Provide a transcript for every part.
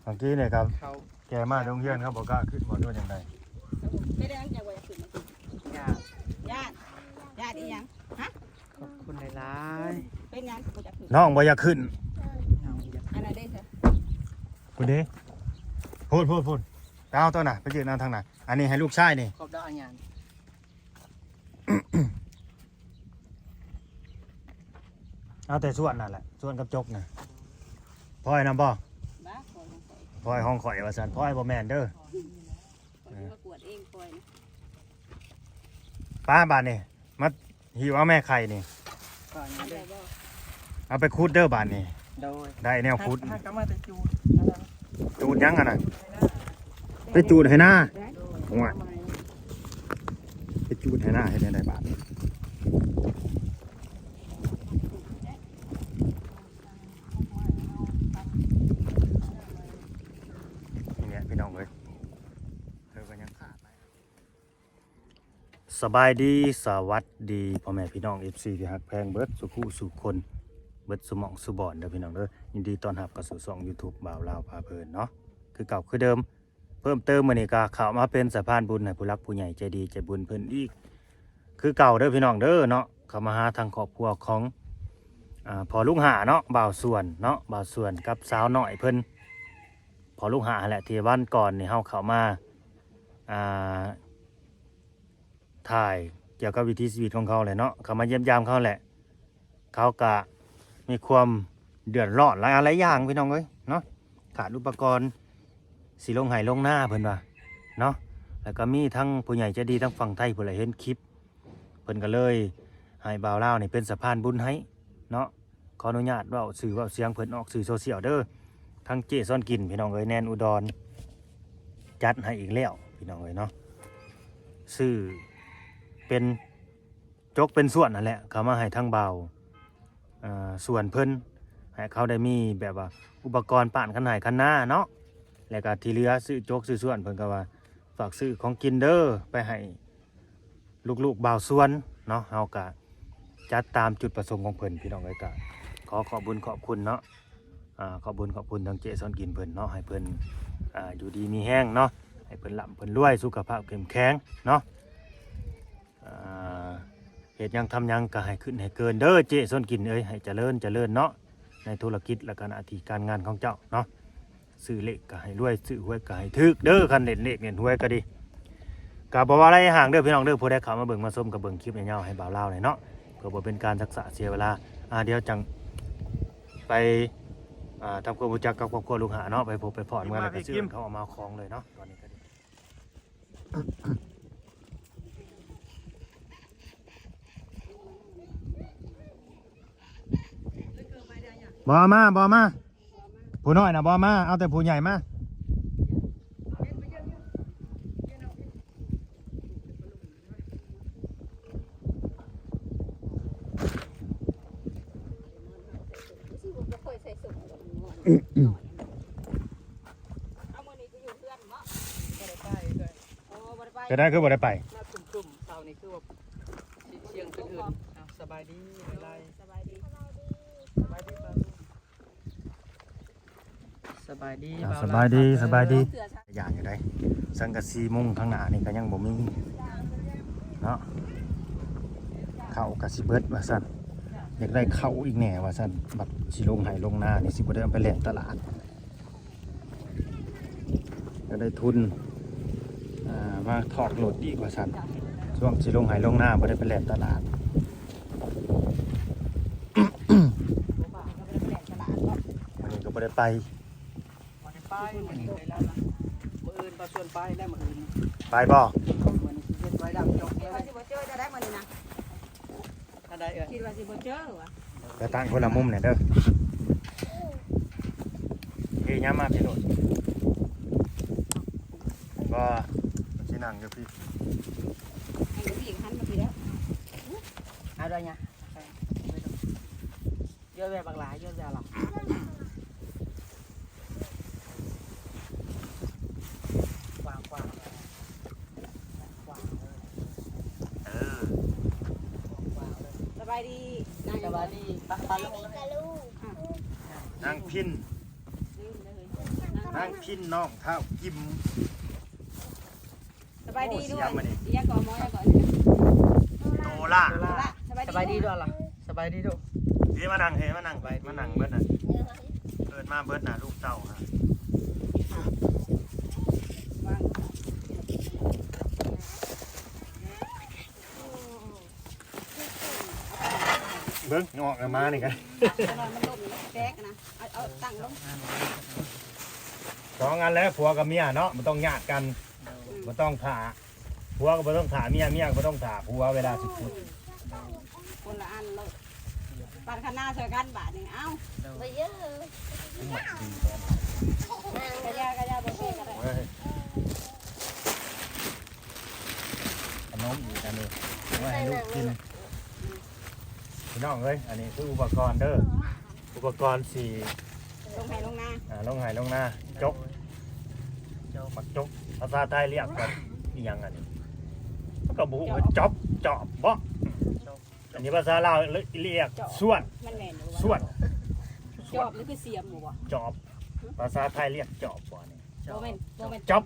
มื่อกี้เนี่ยครับ เขา แกมาโรงเรียนเขาบอกกล้าขึ้นบ่ด้วยจังได ไม่ได้ตั้งใจว่าจะขึ้นมา ญาติ ญาติญาติอีหยังฮะ ขอบคุณหลาย เป็นหยังบ่จะขึ้น น้องบ่อยากขึ้น ๆน้องอยาก อันนั้นได้เถอะ คุณเด้พูดไปเอาตัวน่ะไปยืนเอาทางน่ะอันนี้ให้ลูกชายนี่ ครบได้งาน เอาแต่ส่วนนั่นแหละส่วนกับจกน่ะพ่อยนำบ่ บ้าคอยของคอย พ่อยห้องข่อยว่าซั่นพ่อยบ่แม่นเด้อ คอยมากวดเองคอยนะ ป้าบาดนี่มาหิวเอาแม่ไข่นี่ ก่อน อั นี้ น เล ใด ย บ่ เอาไปคูดเด้อบาดนี่ โดย ได้แนวคูด ถ้ากำมาแต่จูด จูดยังอ่ะน่ะไปจูดให้หน้า ได้ โอ้ยไปจูดให้หน้าให้ได้บาทนี่พี่น้องเลยเธอก็ยังขาดไปสบายดีสวัสดีพ่อแม่พี่น้อง FC ที่ฮักแพงเบิดสุขุสุคนเบิดสมองสุบอนเด้อพี่น้องเด้อยินดีต้อนรับกับสู่ช่อง YouTube บ่าวลาวพาเพลินเนาะคือเก่าคือเดิมเพิ่มเติมมื้อนี้ก็เข้ามาเป็นสะพานบุญให้ผู้รักผู้ใหญ่ใจดีใจบุญเพิ่นอีกคือเก่าเด้อพี่น้องเด้อเนาะเข้ามาหาทางครอบครัวของพอลุงหาเนาะบ่าวส่วนเนาะบ่าวส่วนกับสาวน้อยเพิ่นพอลุงหาแหละที่วันก่อนนี่เฮาเข้ามาถ่ายเกี่ยวกับวิถีชีวิตของเขาเลยเนาะเขามาเยี่ยมยามเขาแหละเขาก็มีความเดือดร้อนหลายอย่างพี่น้องเอ้ยเนาะขาดอุปกรณ์สิลงไห้ลงหน้าเพิ่นว่าเนาะแล้วก็มีทั้งผู้ใหญ่ใจดีทั้งฝั่งไทยผู้ใดเห็นคลิปเพิ่นก็เลยให้บ่าวลาวนี่เป็นสะพานบุญให้เนาะขออนุญาตเว้าสื่อเว้าเสียงเพิ่นออกสื่อโซเชียลเด้อทั้งเจซ่อนกินพี่น้องเอ้ยแนนอุดรจัดให้อีกแล้วพี่น้องเอ้ยเนาะซื้อเป็นจกเป็นส่วนนั่นแหละเขามาให้ทั้งเบาส่วนเพิ่นให้เขาได้มีแบบว่าอุปกรณ์ป่านขันหายขันหน้าเนาะแล้วก็ที่เหลือซื้อจกซื้อส่วนเพิ่นก็ว่าฝากซื้อของกินเด้อไปให้ลูกๆเบาส่วนเนาะเฮาก็จัดตามจุดประสงค์ของเพิ่นพี่น้องเอ้ยก็ขอบคุญขอบคุณเนาะขอบคุญขอบคุณทางเจซ่อนกินเพิ่นเนาะให้เพิ่นอยู่ดีมีแห้งเนาะให้เพิ่นร่ำเพิ่นรวยสุขภาพเข้มแข็งเนาะเหตุยังทำยังก็ให้ขึ้นให้เกินเด้อเจซ่อนกินเอ้ยให้เจริญเนาะในธุรกิจและการอาชีพการงานของเจ้าเนาะซื้อเลขก็ให้รวยซื้อหวยก็ให้ถึกเด้อคันเล่นเลขเล่นหวยก็ดีก็บ่ว่าอะไรห่างเด้อพี่น้องเด้อผู้ใดเข้ามาเบิ่งมาชมกับเบิ่งคลิปยาวๆให้บ่าวลาวหน่อยเนาะเพื่อบ่เป็นการศึกษาเสียเวลาเดี๋ยวจังไปทำความรู้จักกับครอบครัวลุงหาเนาะไปพบไปพอดเมื่อแล้วก็ซื้อเขาเอามาคล้องเลยเนาะตอนนี้ก็ดีบ่มาผู้น้อยนะบ่มาเอาแต่ผู้ใหญ่มาเอามื้อนี้กูอยู่เพื่อนบ่ บ่ได้ไปเลย โอ้บ่ได้ไป จะได้คือบ่ได้ไป น่าตุ่มๆเช้านี้คือว่าเชียงคืนอื่นสบายดีอะไร สบายดี สบายดีป่ะสบายดี สบายดีสบายดี เสือซะ อย่างอยู่ได้สังกะสีมุงข้างหน้านี่ก็ยังบ่มีเนาะเข้ากะสิเบิดว่าซั่นอยากได้เข้าอีกแหน่ว่าซั่นบัดสิลงให้ลงหน้านี่สิบ่ได้เอาไปแล่นตลาดก็ได้ทุนมาถอดรถอีกว่าซั่นช่วงสิลงให้ลงหน้าบ่ได้ไปแล่นตลาด วันนี้ก็บ่ได้ไป บ่ได้ไปมื้อนี้ได้แล้วล่ะมื้ออื่นบ่ชวนไปได้มื้ออื่น ไปบ่ มื้อนี้สิเฮ็ดไว้ดังจบเล คิดว่าย สิบ่เจอจะได้มื้อนี้นะ ถ้าได้เอ้ย คิดว่าสิบ่เจอวะ ไปตั้งคนละมุมเนี่ยเด้อเฮ้ยย้ำมาพี่โดดก็สินั่งอยู่พี่ ให้ดูอีกหันมาทีแล้ว เอาด้วยเนี่ยเยอะแบบบางหลายเยอะแบบหรอกกว้างกว้างกว้างเลย เออ กว้างเลย สบายดีนาง สบายดีปักปันลงเลย นั่งพิน นั่งเลยนั่ง นั่งพินน้องเท้ากิม สบายดีด้วย โอ้เสียงมาดิ เสียงก่อนหมอยังก่อน โตล่า สบายดีด้วยล่ะสบายดีด้วย เฮ้ยมานั่งเฮ้ยมานั่งเบิดน่ะเกิดมาเบิดน่ะลูกเต้าฮะ วาง เบิ้งงอกกันมานี่กัน จะนอนมันล้มแตกนะเอาตั้งลง สองอันแล้วผัวกับเมียเนาะมันต้องญาติกันมันต้องถ่าผัวก็บ่ต้องถ่าเมียก็บ่ต้องถ่าผัวเวลาสิพูด คนละอันเลยปันข้างหน้าช่วยกันบาทนึงเอ้า ไปเยอะ กระยาบ่เซ่กันเลย เฮ้ยขนมอีกอันนี้ไว้ให้ลูกกินพี่น้องเอ้ยอันนี้คืออุปกรณ์เด้ออุปกรณ์สี่ ลงให้ลงหน้า ลงไหลงหน้าจกมักจกภาษาไทยเรียกกันอีหยังอันนี้มันก็บุจอบจอบบ่อันนี้ภาษาลาวเรียกส่วน มันแม่นอยู่ ส่วน จอบหรือคือเสียมหมู่บ่ จอบภาษาไทยเรียกจอบบ่นี่ บ่แม่นจอบ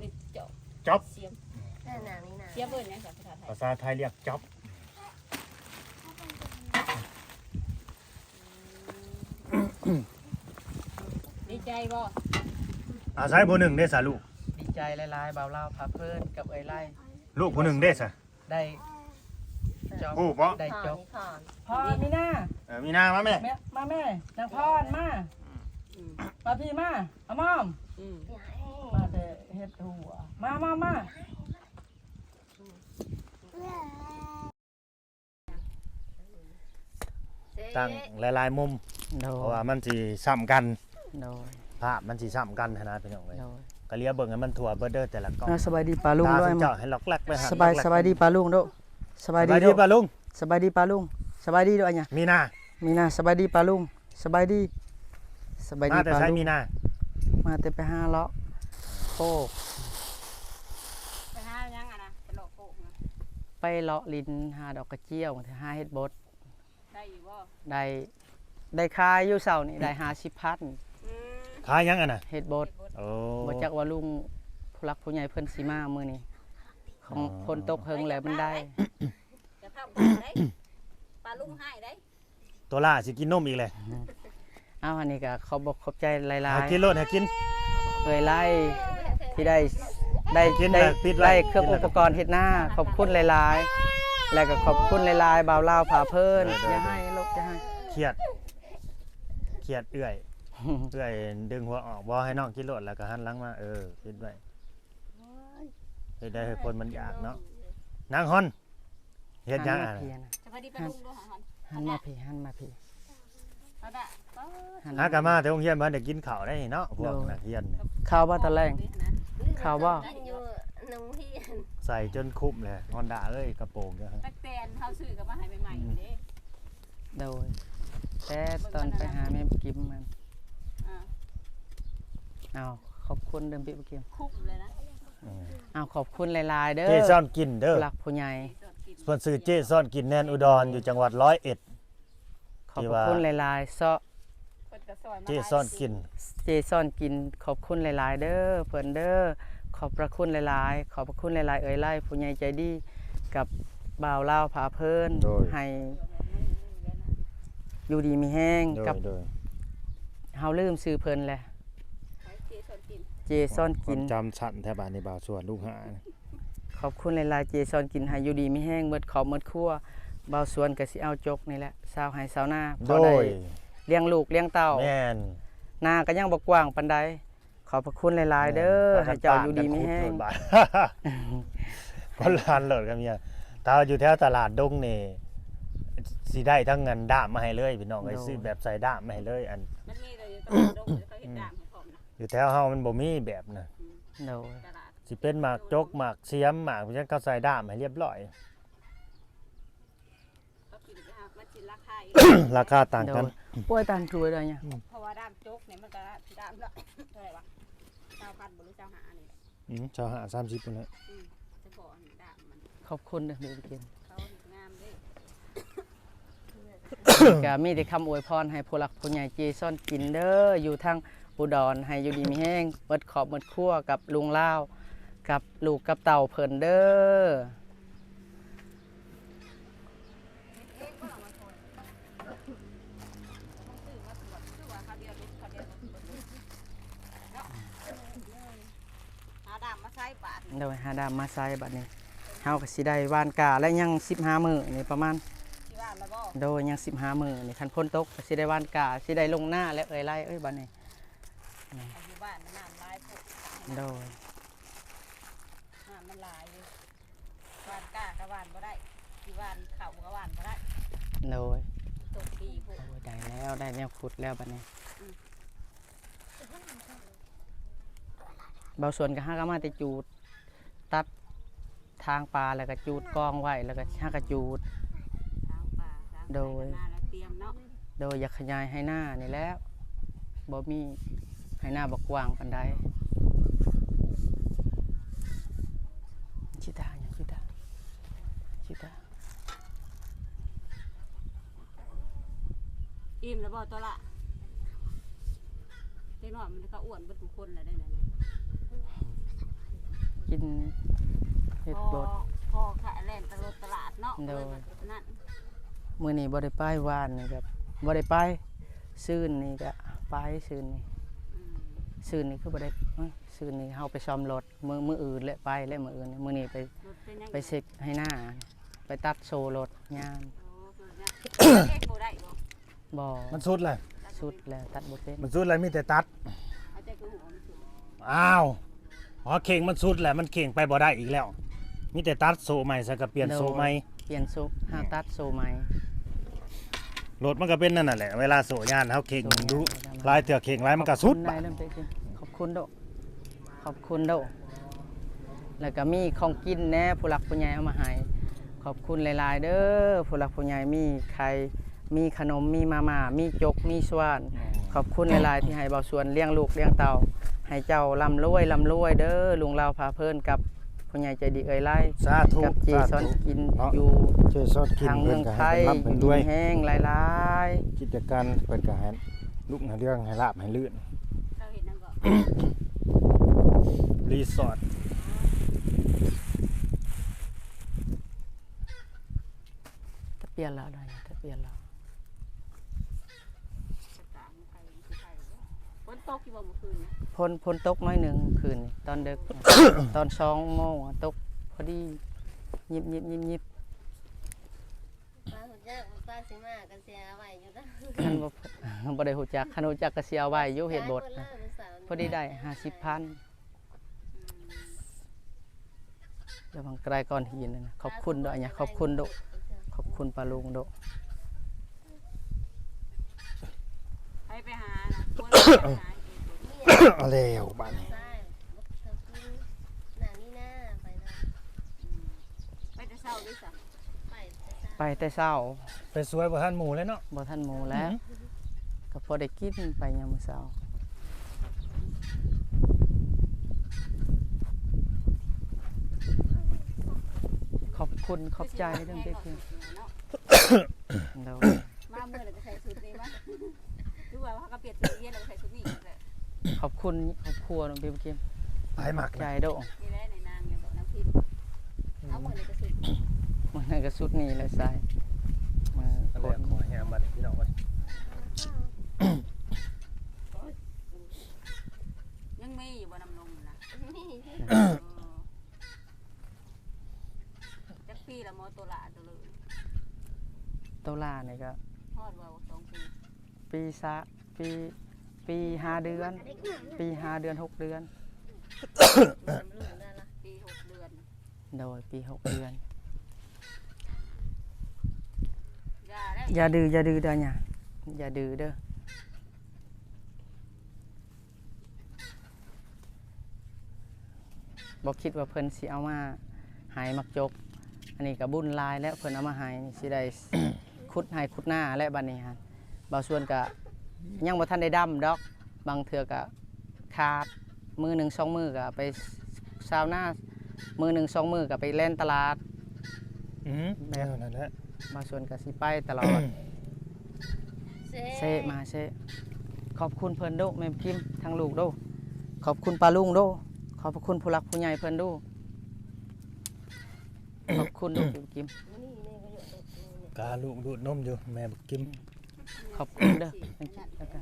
จอบ เสียม หน้านี่นะ เสียมเบิ่นยังภาษาไทย ภาษาไทยเรียกจอบ ดีใจบ่ อาศัยผู้หนึ่งได้สะลูก ดีใจหลายๆเบาเล่าพาเพิ่นกับเอ้ยไล่ ลูกผู้หนึ่งได้สะ ได้จบ ผู้บ่ ได้ ผ่า จ น บ นี่ผ่าน พอมีหน้า มีนามาแม่ แม่มาแม่นางพรมามาพี่มาเอามอม อย่าให้ มาแต่เฮ็ดหัวมา ตั้งหลายๆมุม โด เพราะว่ามันสิซ้ำกัน โดย ภาพมันสิซ้ำกันหั้นนะพี่น้องเอ้ย โดย ก็เลียเบิ่งให้มันทั่วเบิดเด้อแต่ละกล้อง สบายดีปลาลุง ตา ด้วย สิเจ้าให้ล็อกแลกไปหา สบายดีปลาลุงด้วยสบายดี สบายดี ด้วย ป่ะลุง สบายดีปลาลุงสบายดีด้วยอันเนี้ย มีนา มีนาสบายดีปลาลุงสบายดีสบาย มา ดี แต่ ปลา ใช้ ลุง มีนา มาแต่ไปหาเลาะโคก ไปหายังอ่ะนะตลกโกกนะ ไปเลาะลินหาดอกกระเจียวหาเฮ็ดบด ได้อยู่บ่ ได้ขายอยู่เสาร์นี่ได้50,000 ขายยังอ่ะน่ะ เฮ็ดบด โอ้ บ่จักว่าลุงผู้หลักผู้ใหญ่เพิ่นสิมามื้อนี้ของฝนตกเฮิงแล้วมันได้ จะทำได้ปลาลุงให้ได้ ตัวล่าสิกินนมอีกเลย เอาอันนี้ก็ขอบอกขอบใจหลา หาย กินโลดให้กิน ๆเอ่ยไล่ที่ได้ กิน ได้ เลยปิดไล่ ได้เครื่องอุปกรณ์เฮ็ดหน้าขอบคุณหลายๆ แล้วก็ขอบคุณหลายๆบ่าวลาวผาเพิ่นอย่าให้ลูกอย่าให้ เครียดเอื้อยดึงหัวออกบ่ให้น้องกินโลดแล้วก็หันหลังมาปิดไว้เฮ็ดได้ให้คนมันอยากเนาะนางฮอนเฮ็ดยังอ่ะ หันมาเพียนะ จะพอดีปลาลุงด้วยหัน หันมาพี่หันมาพี่ เอาได้ป หัน หากะมาแต่โรงเรียนบ่ได้กินข้าวได้เนาะพวกนักเรียนเนี่ย ข้าวบ่ตะแลง ข่าวว่า อยู่หนุ่มที่ ใส่จนคุ้มเลยฮอนด้าเอ้ยกระโปรงเด้อ ตักแตนเขาซื้อกับมาให้ใหม่ๆเด้ โดยแต่ตอนไปหาแม่กิมมัน อ่า เอาขอบคุณเดิมพี่กิม คุ้มเลยนะ เอาขอบคุณหลายๆเด้อ เจซ่อนกินเด้อ ผู้หลักผู้ใหญ่ สดกิน ส่วนสื่อเจซ่อนกินแน่นอุดรอยู่จังหวัด101 ขอบพระคุณหลายๆเซาะ เปิดกระสอยมา เจซ่อนกิน เจซ่อนกินขอบคุณหลายๆเด้อเพิ่นเด้อขอบพระคุณหลายๆขอบพระคุณหลายๆเอ่ยไล่ผู้ใหญ่ใจดีกับบ่าวลาวผาเพิ่น โดย ให้อยู่ดีมีแห้ง โด กับ ยโดย เฮาลืมซื้อเพิ่นแหละ เจสดกิน เจซ่อนกิน ความจำสั่นแถวบ้านในบ่าวส่วนลูกหา ขอบคุณหลายๆเจซ่อนกินให้อยู่ดีมีแห้งเบิดขอบเบิดครัวบ่าวสวนก็สิเอาจกนี่แหละสาวให้สาวหน้าพ โด อได้ ย เลี้ยงลูกเลี้ยงเต้า แม่น หน้าก็ยังบ่กว้างปานใดขอบพระคุณหลายๆเด้อให้เจ้าอยู่ดีมีแห้ง ก็ลานโหลดกันเนี่ยถ้าอยู่แถวตลาดดงนี่สิได้ทั้งเงินด้ามมาให้เลยพี่น้องไอ้ซื้อแบบใส่ด้ามมาให้เลยอัน มันมีแต่อยู่ตลาดดงเขาเห็นด่างให้พร้อมนะ อยู่แถวเฮามันบ่มีแบบน่ะ โดย ตลาด สิเป็นหมากจกหมากเสียมหมากเพราะฉะนั้นเขาใส่ด้ามให้เรียบร้อย เขากินไปหามันกินราคาอีก ราคาต่าง โด กัน ยป่วยตันช่วยได้เนี่ย เพราะว่าด้ามโจ๊กเนี่ยมันก็ด้ามละเท่าไหร่วะ9,000บ่หรือ9,500นี่แหละ ชาวหา30พุ่นแหละ จะบอกอันด้ามมัน ขอบคุณเด้อเดี๋ยวกิน เขาเฮ็ดงามเด้ ก็มีแต่คำอวยพรให้ผู้หลักผู้ใหญ่เจซ่อนกินเด้ออยู่ทาง อุดรให้อยู่ดีมีแห้งหมดขอบหมดครัวกับลุงลาวกับลูกกับเต่าเพิ่นเด้อ หาดามมาใช้บาท โดยหาดามมาใส่บัดนี้เฮาก็สิได้หวานกาและยัง15มื้อนี่ประมาณ ที่บ้านแล้วก็ โดยยัง15มื้อนี่คันพ้นตกก็สิได้หวานกาสิได้ลงหน้าและเอ้ยไล่เอ้ยบัดนี้ อยู่บ้านน้ำลายพวก โดย น้ำมันลายเลยหวานก้ากับหวานบ่ได้ที่หวานเข่ากับหวานบ่ได้ โดย ตกดีพวก โอ้ยได้แล้วได้แนวขุดแล้วบัดนี้เบาส่วนก็หาก็มาแต่จูดตัดทางปลาแล้วก็จูดกองไว้แล้วก็หากระจูด ทางป่าทาง โดย นาแล้วเตรียมเนาะ โดยอยากขยายให้หน้านี่แหล้วบ่มีให้หน้าบ่กว้างปานใดชิตาหยังชิตา อิ่มแล้วบ่ตัวละเจ้าหน่อยมันก็อ้วนเบิดทุกคนเลยได้นั่น กินเห็ดบด พอขายแล่นตลาดเนาะ โดย นั่น มื้อนี้บ่ได้ไปวานนี่ครับบ่ได้ไปซื่นนี่ก็ไปซื่นนี่ อืม ซื่นนี่คือบ่ได้ซื่นนี่เฮาไปซ่อมรถมื้ออื่นและไปและมื้ออื่นมื้อนี้ไป รถเป็นยัง ไปเช็คให้หน้า ไปตัดโซ่รถยาม โอ้ตัวเนี้ยเอ็กโบได้บ่ บ่ มันสุดเลย สุดแล้วตัดบ่เป็น มันสุดเลยมีแต่ตัด เอาใจคือหัวมันสุด อ้าวอ๋อเข่งมันสุดแหละมันเข่งไปบ่ได้อีกแล้ว มีแต่ตัดโซ่ใหม่ซะก็เปลี่ยนโซ่ใหม่ เปลี่ยนโซ่หาตัดโซ่ใหม่ รถมันก็เป็นนั่นน่ะแหละเวลาโซ่ยานเฮาเข่งดูลายเตือเข่งลายมันก็สุด ขอบคุณนายเริ่มเต็มขอบคุณโดขอบคุณโดแล้วก็มีของกินแหน่ผู้หลักผู้ใหญ่เอามาให้ขอบคุณหลายๆเด้อผู้หลักผู้ใหญ่มีไข่มีขนมมีมาม่ามีจกมีสว่านขอบคุณหลายๆที่ให้เบาส่วนเลี้ยงลูกเลี้ยงเต่าให้เจ้าร่ำรวยเด้อลุงลาวพาเพิ่นกับผู้ใหญ่ใจดีเอ่ยไล่ สาธุ กับเจ สา ซอน ธุ กิน เนาะ อยู่ เจซอนกิน ทาง เพิ่ เมื น อง ก็ ไท ให้ ย เพิ่นรับเพิ่นด้วย แห้งหลาย กิจการเพิ่นก็ให้ลูกให้เรื่องให้ลาบให้ลื่น เราเห็นนั่นก็ รีสอร์ท ๆถ้าเปลี่ยนแล้วได้ถ้าเปลี่ยนแล้ว ต่างๆใครคือใครฝนตกอยู่บ่เมื่อคืนนะ พ้นตกน้อยหนึ่งคืนนี่ตอนดึก ตอน2 โมงอะตกพอดียิบ ป้าหุ่นยากป้าสิมากันเสียไหวอยู่นะ คันบ่ได้ฮู้จักคันฮู้จักก็สิเอาไว้อยู่เฮ็ดบท ย้าย นะ คนละสาว พอดีได้50,000แล้วบางไกลก่อนหินนั่นนะขอบคุณด้วยเนี่ยขอบคุณดุขอบคุณปาลุงดุ ไปหานะควรไปหาอีก เอาแล้วบ้านนี้ ใช่บอกเธอกินหนานี่นะไปนะ ไปแต่เช้าด้วยซ้ ไปแต่เช้า ไปแต่เช้าไปสวยบ่ทันหมู่เลยเนาะ บ่ทันหมู่แล้วก็พอได้กินไปยามมื้อเช้าขอบคุณขอบใจเรื่องเด็ก เนาะ เนาะ มาเมื่อไหร่จะใส่ชุดนี้มั้ยดูว่าเขาก็เปลี่ยนชุดนี้แล้วใส่ชุดนี้เลย ขอบคุณครอบครัวน้องเบลเกม ไปหมัก ใจ นะ โด นี่แหละในนางเนี่ยบอกน้ำพริกเอาเมื่อไหร่จะชุด มันนั่นก็สุดนี่เลยใส่มา เอา ค แล้ว น ขอแฮมบัดนี้พี่น้องเอ้ย ยังมีอยู่บนน้ำนมนะ นี่ จักปีละมอตัวละตัวเลย โตลานี่ก็ ทอดว่า2 ปี ปี5 เดือน ปี5 เดือน 6 เดือน ลูกได้ละ ปี6 เดือน โดยปี 6 เดือน ยาแล้ว อย่าดื้อเด้อเนี่ยอย่าดื้อเด้อบ่คิดว่าเพิ่นสิเอามาหายมักจก อันนี้ก็บุญหลายแล้วเพิ่นเอามาให้นี่สิได้ ขุดให้ขุดหน้าและบัดนี้ฮะบางส่วนก็ยังบ่ทันได้ดำดอก บางเทื่อก็ขาดมือหนึ่งสองมือก็ไปซาวหน้ามือหนึ่งสองมือก็ไปเล่นตลาด แม่นั่นแหละ บางส่วนก็สิไปตลอด เซมาเซข อบคุณเพิ่นโดแม่กิมทางลูกโดขอบคุณป้าลุงโดขอบพระคุณผู้หลักผู้ใหญ่เพิ่นโดขอบคุณโดแม่กิม นี่แม่ก็อยู่ตรงนี้ กาลูกดูดนมอยู่แม่บ่กิน ขอบคุณเด้อแม่กิมแล้วก็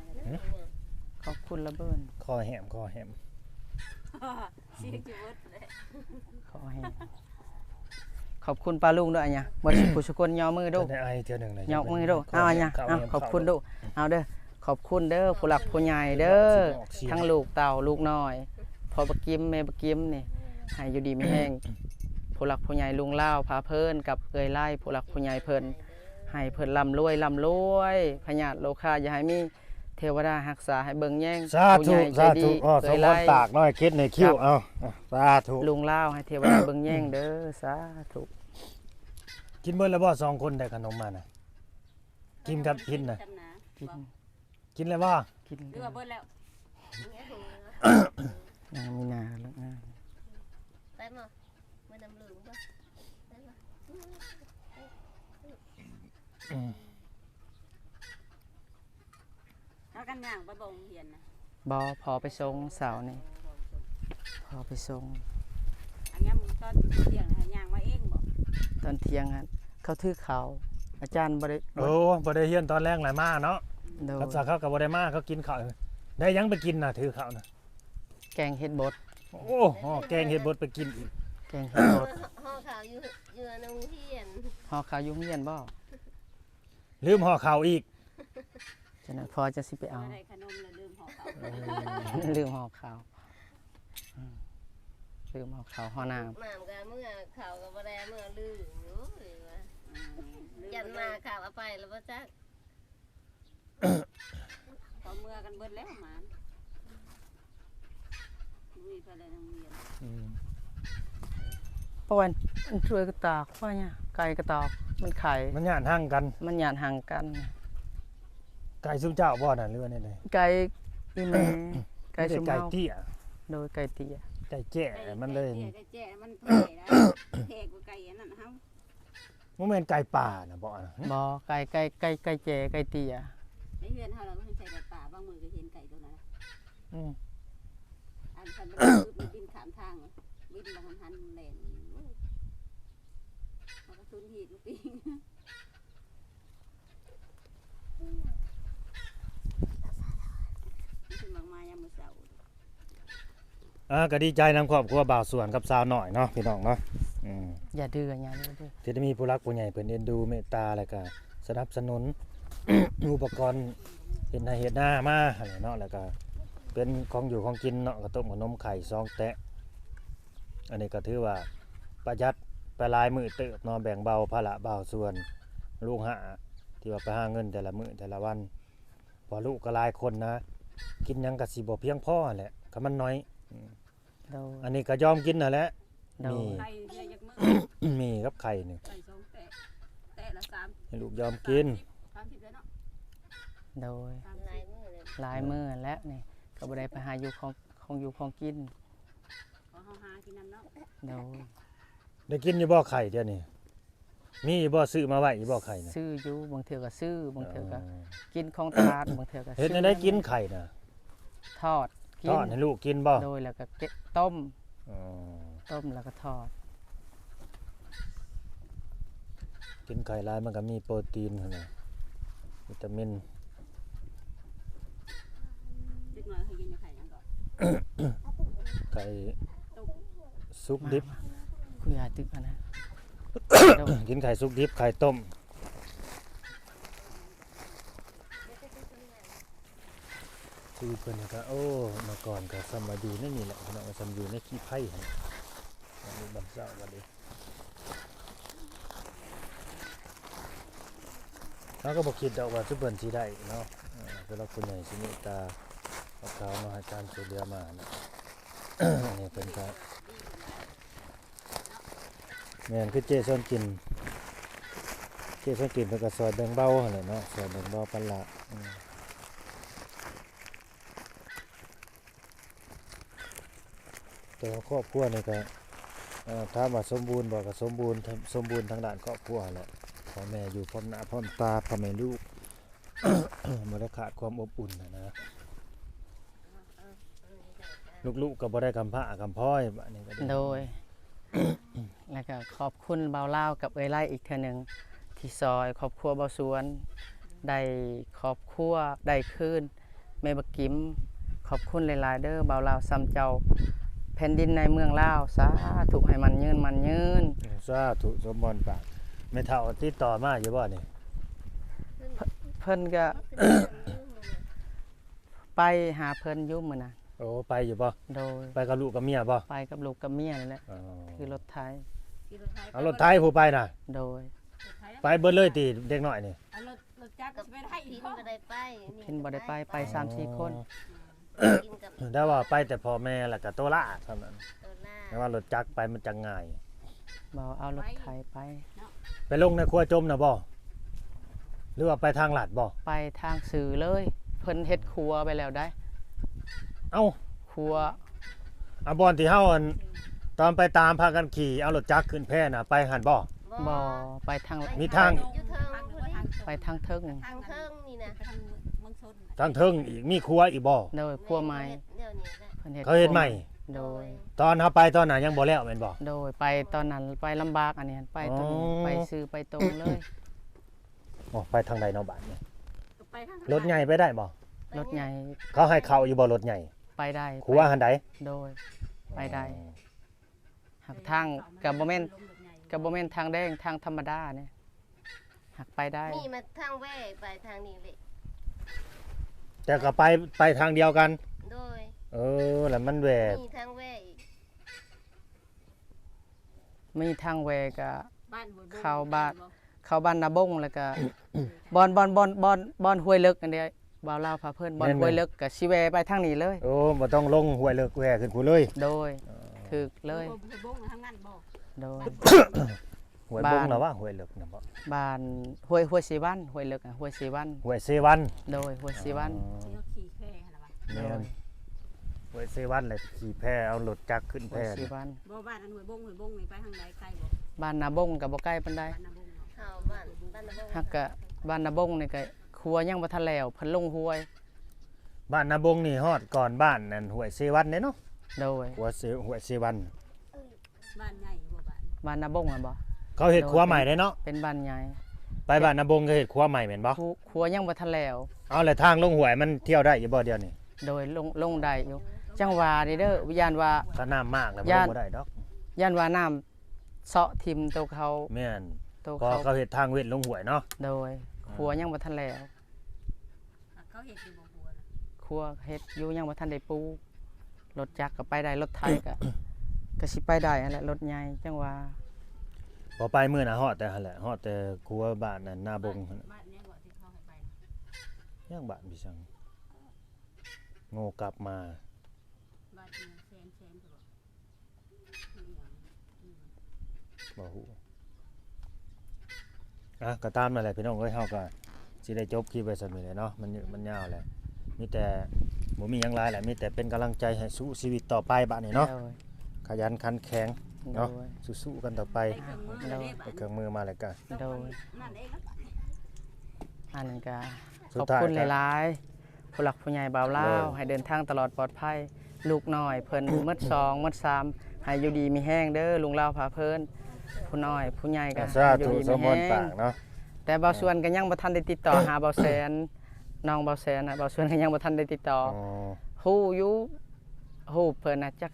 ขอบคุณระเบิด คอแหม เสียงจิวดเลย ขอให้ขอบคุณป้าลุงด้วยอันเนี้ยบ่สิผู้สุคนย่อมือโด จะได้ไอเทื่อหนึงเลย ยกมือโดเอาอันเนี้ยเอาขอบคุณโดเอาเด้อขอบคุณเด้อผู้หลักผู้ใหญ่เด้อทั้งลูกเต่าลูกน้อยพ่อบักกิมแม่บักกิมนี่ให้อยู่ดีมีแห้งผู้หลักผู้ใหญ่ลุงเล่าวพาเพิ่นกับเอ้ยไล่ผู้หลักผู้ใหญ่เพิ่นให้เพิ่นร่ำรวยพญาติโลคาอย่าให้มีเทวดารักษาให้เบิ่งแย่ง สา ผู้ ธุ ใหญ่ใจ สา ดี ธุอ๋อส เอ้ ม ย พ ไล่ รปากน้อยคิดในคิ้วเอาสาธุ ลุงเล่าวให้เทวดาเบิ่งแย่งเด้อสาธุ กินเบิดแล้วบ่2คนได้ขนมมาน่ะกินกับพินน่ะ จำนะ กิน กินแล้วบ่ กิน หรือว่าเบิดแล้ว ยังมีนาแล้วนะ ไปมาเมื่อนำเหลืองป่ะไปมา เอากันย่างไปบ่งเฮียนนะ บอพอไปส่งเสาร์นี่พอไปส่ง อันนี้มึงตอนเที่ยงให้ย่างมาเองบ่ ตอนเที่ยงฮะเขาถือเขาอาจารย์บริ โอ้บ่ได้เฮียนตอนแรกหลายมาเนาะ โด กับสาเขาก็บ่ได้มาเขากินข้าวได้หยังไปกินน่ะถือข้าวน่ะ แกงเห็ดบด โอ้ห่อแกงเห็ดบดไปกินอีก แกงเห็ดบด ห่อขาวอยู่ในโรงเรียน ห่อข้าวยุ่งเยียนบ่ ลืมห่อข้าวอีก ฉะนั้นพอจะสิไปเอา บ่ได้ขนมแล้วลืมห่อเขา ลืมห่อข้าวลืมห่อข้าวห่อน้ หมามกันเมื่อข่าวกับแรเมื่อลืมอยู่ว่ายันมาข่าวเอาไปแล้วป่ะจ๊ะ พอเมื่อกันเบิดแล้วหมามีไปเลยโรงเรียน ำป้อนมันช่วยกระตอกว่าเนี่ยไก่กระตอกมันไข่ มันย่านห่างกัน มันหยาดห่างกัน ไก่ซุมเจ้าบ่น่ะหรือว่าแนี่เลย ไก่อีแม่ไก่ ไม่ ชุ ได้ ม ไก่ เฮา เตี้ย โดยไก่เตี้ย ไก่แจ้มันเลย ไก่แจ้มันแผ่แล้วแผ่กว่าไก่อันนั้นเฮา บ่แม่นไก่ป่าน่ะบ่น่ะ บ่ไก่แจไก่เตี้ย ในเฮือนเฮาเราก็ใส่แบบป่าบางมือก็เห็นไก่ตัวนั้น อืม อันคันมันบินข้ามทางบินบางหันแล่นมันก็ทุนหีดลูกปิง ขึ้นมามายามมื้อเช้า ก็ดีใจนำครอบครัวบ่าวสวนกับสาวน้อยเนาะพี่น้องเนาะอย่าดื้ออย่าดื้อ ที่ได้มีผู้รักผู้ใหญ่เพิ่นเอ็นดูเมตตาแล้วก็สนับสนุน อุปกรณ์เฮ็ดนาเฮ็ดนามาอะไรเนาะแล้วก็เป็นของอยู่ของกินเนาะกระต้มขนมไข่ซองแตะอันนี้ก็ถือว่าประหยัดไปหลายมื้อเติบเนาะแบ่งเบาภาระบ่าวส่วนลูกหาที่ว่าไปหาเงินแต่ละมื้อแต่ละวันพอลูกก็หลายคนนะ กินหยังก็สิบ่เพียงพอแหละก็มันน้อย โดย อันนี้ก็ยอมกินนั่นแหละ โดย ไก่เยอะยักมื้อ มีกับไข่นี่ ไก่สองแตะละ3 ให้ลูกยอมกิน 30แล้วเนาะ โดย ลายมือเลย หลายมื้อแล้วนี่ก็บ่ได้ไปหาอยู่ของอยู่ของกิน ขอเฮาหากินน้ำเนาะ โดย ได้กินอยู่บ่ไข่เดี๋ยวนี้มีบ่ซื้อมาไว้อยู่บ่ไข่น่ะ ซื้ออยู่บางเทื่อก็ซื้อบางเทื่อก็กินของตลาดบางเทื่อก็ เฮ็ดให้ได้กินไข่น่ะ ทอดกิ ทอดให้ลูกกินบ่ โดยแล้วก็ต้ม อ๋อ ต้มแล้วก็ทอด กินไข่หลายมันก็มีโปรตีนหั่นน่ะวิตามิน เด็กน้อยให้กินไข่ยังก่อน ไก่สุกดิบ คุยาตึกอันนะ กินไข่สุกดิบไข่ต้มชีวิตเพิ่นนี่ก็โอ้เมื่อก่อนก็สำมาอยู่ในนี่แหละพี่น้องสำอยู่ในขี้ไผ่หั่นอันนี้บัดเช้าบัดนี้เราก็บ่คิดดอกว่าซุเพิ่นสิได้เนาะเวลาผู้ใหญ่สิเมตตาเอาเขามาให้การช่วยเหลือมานะ อันนี้เพิ่นก็แม่นคือเจส่วนกินเพิ่นก็ซอยแบ่งเบาหั่นแหละเนาะซอยแบ่งเบาปันละแต่ว่าครอบครัวนี่ก็ถามว่าสมบูรณ์บ่ก็สมบูรณ์ทางด้านครอบครัวแหละพ่อแม่อยู่พร้อมหน้าพร้อมตาพ่อแม่ลูก บ่ได้ขาดความอบอุ่นนะ ลูกๆก็บ่ได้กำพร้ากำพร้อยบัดนี้ก็ดี โดย แล้วก็ขอบคุณเบาเล่าวกับเอ้ยไล่อีกเทื่อหนึงที่ซอยครอบครัวเบาสวนได้ครอบครัวได้คืนแม่บักกิมขอบคุณหลายๆเด้อเบาเล่าวซ้ำเจ้าแผ่นดินในเมืองลาวสาธุให้มันยืน สาธุสมพรปากแม่เฒ่าติดต่อมาอยู่บ่นี่ เพิ่นก็ ไปหาเพิ่นอยู่มื้อน่ะ โอ้ไปอยู่บ่ โดย ไปกับลูกกับเมียบ่ ไปกับลูกกับเมียนั่นแหละ อ๋อ คือรถไถ ขี่รถไถ เอารถไถผู้ไปน่ะ โดย ไปเบิดเลยติเด็กน้อยนี่ เอารถจักร กับ ไปได้อี พิ ก นบ่ได้ไป เพิ่นบ่ได้ไป3-4 คน กินกับ ได้ว่าไปแต่พ่อแม่แล้วก็โตละเท่านั้น ตัวหน้า แต่ว่ารถจักรไปมันจังง่าย บ่เอารถไถไป ไปลงในครัวจมน่ะบ่หรือว่าไปทางลาดบ่ ไปทางสื่อเลย เพิ่นเฮ็ดครัวไปแล้วได้ เอ้า ครัว อาบอนที่เฮาอันตอนไปตามพากันขี่เอารถจักรขึ้นแพน่ะไปหันบ่ บ่ไปทาง มีทาง อยู่เทิงพอดี ไปทางเทิง ทางเทิงนี่นะ ไปทางเมืองชน ทางเทิงอีกมีครัวอีกบ่ โดยครัวใหม่ เดี๋ยวนี้แหละ เพิ่นเฮ็ด เขาเฮ็ดใหม่ โดย ตอนเฮาไปตอนนั้นยังบ่แล้วแม่นบ่ โดยไปตอนนั้นไปลำบากอันนี้ไปตรง อ๋อ ไปซื้อไปตรงเลย อ๋อไปทางใดเนาะบ้านนี่ ไปทาง รถใหญ่ไปได้บ่ รถใหญ่ เขาให้เข้าอยู่บ่รถใหญ่ ไปได้ ครัวหันใด โดยไปได้หักทางกับบ่แม่นกับบ่แม่นทางแดงทางธรรมดาเนี่ยหักไปได้ มีมาทางแว่ไปทางนี้เลย แต่ก็ไปทางเดียวกัน โดย แล้วมันแบบ มีทางแว่อีก มีทางแวก็ บ้านหัว เข้าบ้าน เข้าบ้านนาบงแล้วก็ บอนห้วยลึกอันเดียวบ่าวลาวพาเพิ่นบอนห้วยลึกก็สิแวไปทางนี้เลย บ่ต้องลงห้วยเลิกแหวขึ้นผู้เลย โดยถึกเลย หัวบงทางนั้นบ่ โดย ห้วยบง บ้าน น่ะว่าห้วยเลิกน่ะบ่ บ้านห้วยสีวันห้วยลึกอะห้วยสีวัน ห้วยเซวัน โดยห้วยสีวัน ที่เขาขี่แค่หั่นน่ะว่า แม่นห้วยเซวันเลยขี่แพเอารถจักรขึ้นแพ ห้วยสี น่ะ วัน บ่บ้านอันหัวบงนี่ไปทางใดไกลบ่ บ้านนาบงก็บ่ใกล้ปานใด บ้านนาบงเนาะ เข้าบ้านนะบ่ ฮักก็บ้านนาบงนี่ก็ครัวยังบ่ทันแล้วเพิ่นลงห้วย บ้านนาบงนี่ฮอดก่อนบ้านนั่นห้วยเซวันเด้เนาะ โดย ห้วยเซวัน บ้านใหญ่บ่บ้าน บ้านนาบงอ่ะบ่ เขาเฮ็ดครัวใหม่ได้เนาะ เป็นบ้านใหญ่ ไปบ้านนาบงก็เฮ็ดครัวใหม่แม่นบ่ ครัวยังบ่ทันแล้ว เอาแล้วทางลงห้วยมันเที่ยวได้อยู่บ่เดียวนี่ โดยลงได้อยู่จังหวานี่เด้อย่านว่า ถ้าน้ำมากแล้ว ย่าน บ่ได้ดอก ย่านว่าน้ำเซาะทิ่มตัวเขา แม่น ตัว ก็ เขา เขาเฮ็ดทางเวทลงห้วยเนาะ โดยครัวยังบ่ทันแล้ว เขาเฮ็ดอยู่บ่หัวน่ะ ครัวเฮ็ดอยู่ยังบ่ทันได้ปูรถจักรก็ไปได้รถไถก็สิไปได้นั่นแหละรถใหญ่จังว่า พอไปมื้อน่ะฮอดแต่หั่นแหละฮอดแต่ครัวบ้านนั่นนาบงหั่นน่ะ บ้านเนี้ยบ่ที่เขาให้ไปนะ ย่างบ้านพี่สังโง่กลับมา บ้านเนี้ยแสนๆตัวบ่ บ่ฮู้ก็ตามนั่นแหละพี่น้องเอ้ยเฮาก็สิได้จบคลิปไว้ซั่นนี่แหละเนาะมันยาวแหละมีแต่บ่มีหยังหลายแหละมีแต่เป็นกำลังใจให้สู้ชีวิตต่อไปบัดนี้เนาะ โดย ขยันขันแข็ง โด เนาะ ย สู้ๆกันต่อไป ได้เครื่องมือแล้วเด้บ้าน เอาเครื่องมือมาแล้วก็ โดย นั่นเองนะบ้าน อันนั้นก็ สุ ข ด อบ ท้าย คุณ ก็ หลายๆผู้หลักผู้ใหญ่บ่าวลาว โดย ให้เดินทางตลอดปลอดภัยลูกน้อยเพิ่น หมด2หมด3ให้อยู่ดีมีแห้งเด้อลุงลาวพาเพิ่นผู้น้อยผู้ใหญ่ก็ สา ให้อยู่ ธุ ดี ส มี มบู แห้ รณ์ปาง กเนาะ แต่บ่าวส่วนก็ยังบ่ทันได้ติดต่อหาบ่าวแสนน้องบ่าวแสนน่ะบ่าวส่วนก็ยังบ่ทันได้ติดต่อ อ๋อ ฮู้อยู่ฮู้เพิ่นน่ะจัก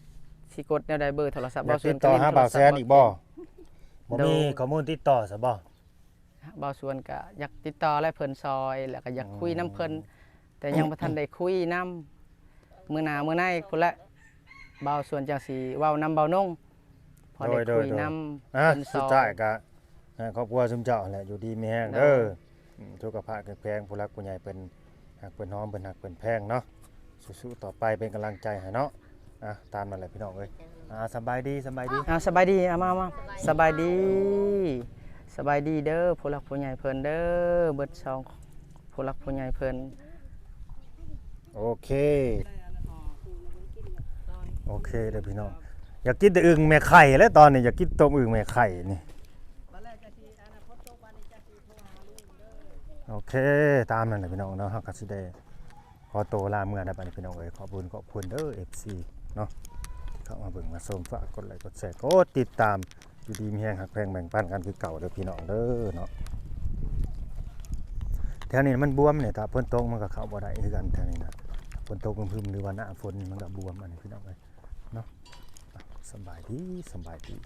สิกดแนวใดเบอร์โทรศัพท์ อยา บ่าก วส่ว ติ น ดต่อหาบ่าวแสนอีกบ่บ่ โด มี ย ข้อมูลติดต่อซะบ่ บ่าวส่วนก็อยากติดต่อและเพิ่นซอยแล้วก็อยากคุยนํเพิ่นแต่ยังบ่ทันได้คุยนํมื้อหน้ามื้อในพุ่นละบ่าวส่วนจังสิเว้านํบ่าวนงพอได้คุยนํ อ่ะ เพิ่นซ สุด อ ท้าย ย ก็ให้ครอบครัวซุมเจ้าแหละอยู่ดีมีแฮง เด้ เด้ อ อสุขภาพแข็งแรงผู้รักผู้ใหญ่เพิ่นฮักเพิ่นหอมเพิ่นฮักเพิ่นแพงเนาะสู้ๆต่อไปเป็นกำลังใจให้เนาะตามนั่นแหละพี่น้องเอ้ยสบายดีสบายดี สบายดีมาสบายดีสบายดีเด้อผู้หลักผู้ใหญ่เพิ่นเด้อเบิด2ผู้หลักผู้ใหญ่เพิ่น โอเคโอเคเด้อพี่น้องอยากกินแต่อึ่งแม่ไข่แล้วตอนนี้อยากกินต้มอึ่งแม่ไข่นี่โอเคตามนั่นแหละพี่น้องเนาะเฮาก็สิได้ขอตัวลาเมื่อได้บัดนี้พี่น้องเอ้ยขอบคุณเด้อ FC เนาะเข้ามาเบิ่งมาชมฝากกดไลค์กดแชร์กดติดตามอยู่ดีมีแฮงหักแพงแบ่งปันกันคือเก่าเด้อพี่น้องเด้อเนาะแถวนี้มันบวมเนี่ยถ้าฝนตกมันก็เข้าบ่ได้คือกันแถวนี้นะฝนตกพึมๆหรือว่าหน้าฝนมันก็บวมอันนี้พี่น้องเอ้ยเนาะสบายดี